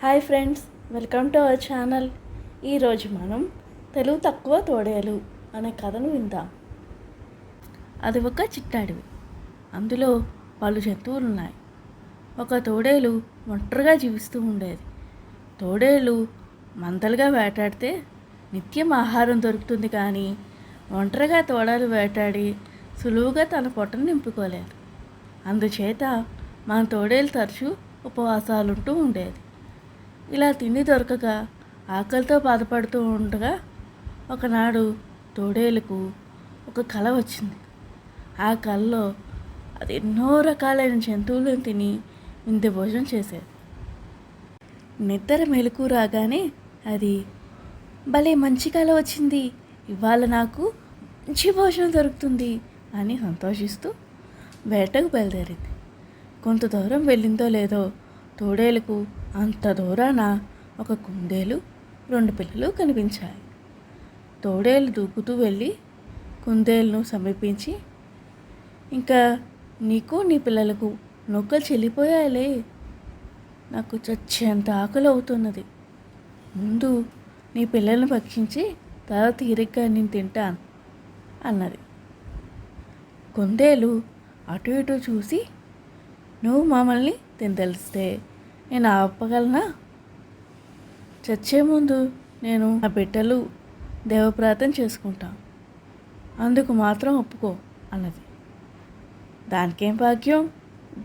Hi friends, welcome to our channel. ఈరోజు మనం తెలుగు తక్కువ తోడేలు అనే కథను విందాం. అది ఒక చిట్టడవి. అందులో పలు జంతువులు ఉన్నాయి. ఒక తోడేలు ఒంటరిగా జీవిస్తూ ఉండేది. తోడేలు మందలుగా వేటాడితే నిత్యం ఆహారం దొరుకుతుంది, కానీ ఒంటరిగా తోడేలు వేటాడి సులువుగా తన పొట్టను నింపుకోలేదు. అందుచేత మన తోడేలు తరచూ ఉపవాసాలుంటూ ఉండేది. ఇలా తిండి దొరకక ఆకలితో బాధపడుతూ ఉండగా ఒకనాడు తోడేలుకు ఒక కల వచ్చింది. ఆ కలలో అది ఎన్నో రకాలైన జంతువులను తిని విందు భోజనం చేసేది. నిద్ర మెలకు రాగానే అది భలే మంచి కల వచ్చింది, ఇవాళ నాకు మంచి భోజనం దొరుకుతుంది అని సంతోషిస్తూ వేటకు బయలుదేరింది. కొంత దూరం వెళ్ళిందో లేదో తోడేలుకు అంత దూరాన ఒక కుందేలు, 2 పిల్లలు కనిపించాయి. తోడేలు దూకుతూ వెళ్ళి కుందేలును సమీపించి, ఇంకా నీకు నీ పిల్లలకు నొక్కలు చెల్లిపోయాలే, నాకు చచ్చేంత ఆకలి అవుతున్నది, ముందు నీ పిల్లలను భక్షించి తర్వాత తీరిగ్గా నేను తింటాను అన్నది. కుందేలు అటు ఇటు చూసి, నువ్వు మమ్మల్ని తినదలిస్తే నేను ఆపగలనా? చచ్చే ముందు నేను నా బిడ్డలు దేవప్రార్థన చేసుకుంటాను, అందుకు మాత్రం ఒప్పుకో అన్నది. దానికేం భాగ్యం,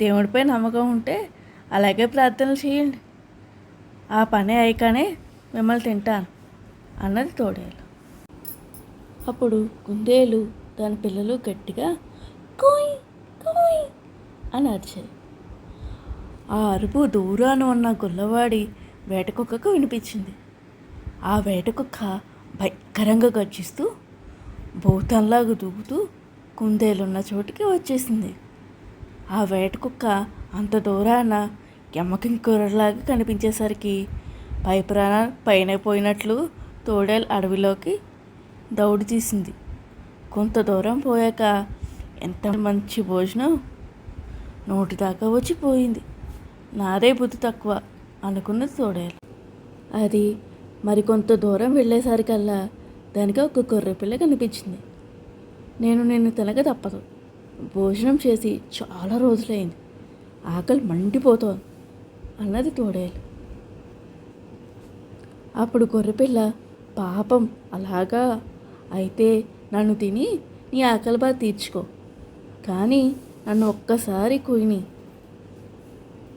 దేవుడిపై నమ్మకం ఉంటే అలాగే ప్రార్థనలు చేయండి, ఆ పని అయ్యాకనే మిమ్మల్ని తింటాను అన్నది తోడేలు. అప్పుడు కుందేలు దాని పిల్లలు గట్టిగా కోయ్ కోయ్ అని అరిచాయి. ఆ అరుపు దూరాన ఉన్న గొల్లవాడి వేటకుక్కకు వినిపించింది. ఆ వేటకుక్క భయంకరంగా గర్జిస్తూ భూతంలాగా దూకుతూ కుందేలున్న చోటికి వచ్చేసింది. ఆ వేటకుక్క అంత దూరాన ఎమ్మకింకూరలాగా కనిపించేసరికి పైన పోయినట్లు తోడేలు అడవిలోకి దౌడు తీసింది. కొంత దూరం పోయాక ఎంత మంచి భోజనం నోటి దాకా వచ్చిపోయింది. నాదే బుద్ధి తక్కువ అనుకున్నది తోడేలు. అది మరికొంత దూరం వెళ్ళేసరికల్లా దానికి ఒక గొర్రెపిల్ల కనిపించింది. నేను నిన్ను తినక తప్పదు, భోజనం చేసి చాలా రోజులైంది, ఆకలి మండిపోతోంది అన్నది తోడేలు. అప్పుడు గొర్రెపిల్ల, పాపం అలాగా, అయితే నన్ను తిని నీ ఆకలి బాధ తీర్చుకో, కానీ నన్ను ఒక్కసారి కొయ్యి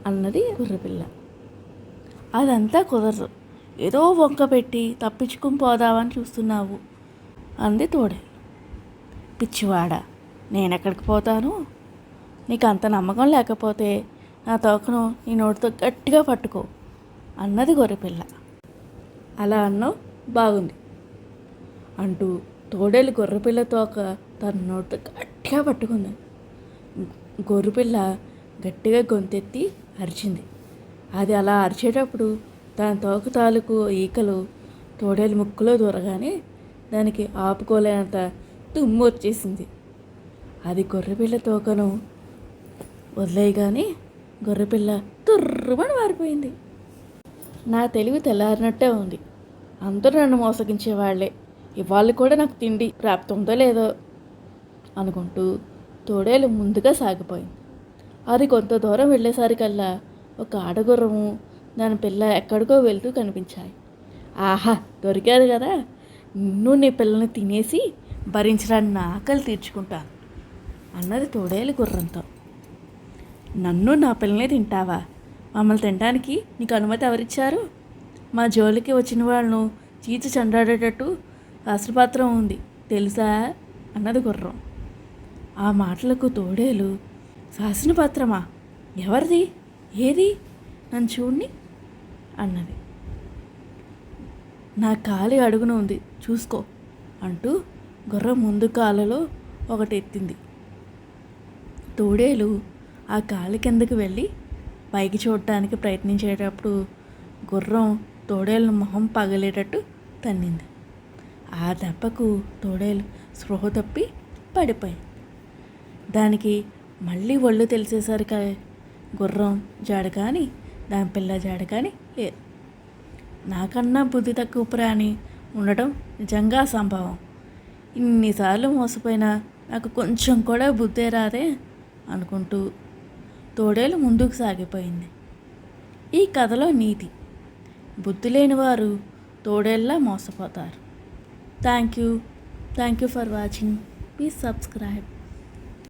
అన్నది గొర్రెపిల్ల. అదంతా కుదరదు, ఏదో వంక పెట్టి తప్పించుకుని పోదామని చూస్తున్నావు అంది తోడేలు. పిచ్చివాడా, నేనెక్కడికి పోతాను, నీకు అంత నమ్మకం లేకపోతే నా తోకను నీ నోటితో గట్టిగా పట్టుకో అన్నది గొర్రెపిల్ల. అలా అన్నావు, బాగుంది అంటూ తోడేలు గొర్రెపిల్ల తోక తన నోటితో గట్టిగా పట్టుకుంది. గొర్రెపిల్ల గట్టిగా గొంతెత్తి అరిచింది. అది అలా అరిచేటప్పుడు దాని తోక తాలూకు ఈకలు తోడేలు ముక్కులో దూరగానే దానికి ఆపుకోలేనంత తుమ్ము వచ్చేసింది. అది గొర్రెపిల్ల తోకను వదిలేయగానే గొర్రెపిల్ల తుర్రుమని మారిపోయింది. నా తెలివి తెల్లారినట్టే ఉంది, అందరూ నన్ను మోసగించేవాళ్లే, ఇవాళ కూడా నాకు తిండి ప్రాప్తుందో లేదో అనుకుంటూ తోడేలు ముందుగా సాగిపోయింది. అది కొంత దూరం వెళ్ళేసరికల్లా ఒక ఆడగుర్రము దాని పిల్ల ఎక్కడికో వెళ్తూ కనిపించాయి. ఆహా, దొరికారు కదా, నిన్ను నీ పిల్లని తినేసి భరించడానికి నా ఆకలి తీర్చుకుంటాను అన్నది తోడేలు గుర్రంతో. నన్ను నా పిల్లని తింటావా? మమ్మల్ని తినడానికి నీకు అనుమతి ఎవరిచ్చారు? మా జోలికి వచ్చిన వాళ్ళను చీచి చెండాడేటట్టు శాస్త్రపత్రం ఉంది తెలుసా అన్నది గుర్రం. ఆ మాటలకు తోడేలు, శాసనపత్రమా? ఎవరిది? ఏది? నన్ను చూడండి అన్నది. నా కాలి అడుగున ఉంది, చూసుకో అంటూ గుర్రం ముందు కాళ్ళలో ఒకటి ఎత్తింది. తోడేలు ఆ కాలి కిందకి వెళ్ళి పైకి చూడటానికి ప్రయత్నించేటప్పుడు గుర్రం తోడేలు మొహం పగలేటట్టు తన్నింది. ఆ దెబ్బకు తోడేలు స్పృహ తప్పి పడిపోయింది. దానికి మళ్ళీ ఒళ్ళు తెలిసేసరికి గుర్రం జాడ కానీ దాని పిల్ల జాడ కానీ లేదు. నాకన్నా బుద్ధి తక్కువ ప్రాణి ఉండటం నిజంగా అసంభవం. ఇన్నిసార్లు మోసపోయినా నాకు కొంచెం కూడా బుద్ధే రాదే అనుకుంటూ తోడేలు ముందుకు సాగిపోయింది. ఈ కథలో నీతి: బుద్ధి లేని వారు తోడేళ్ళలా మోసపోతారు. Thank you for watching. Please subscribe.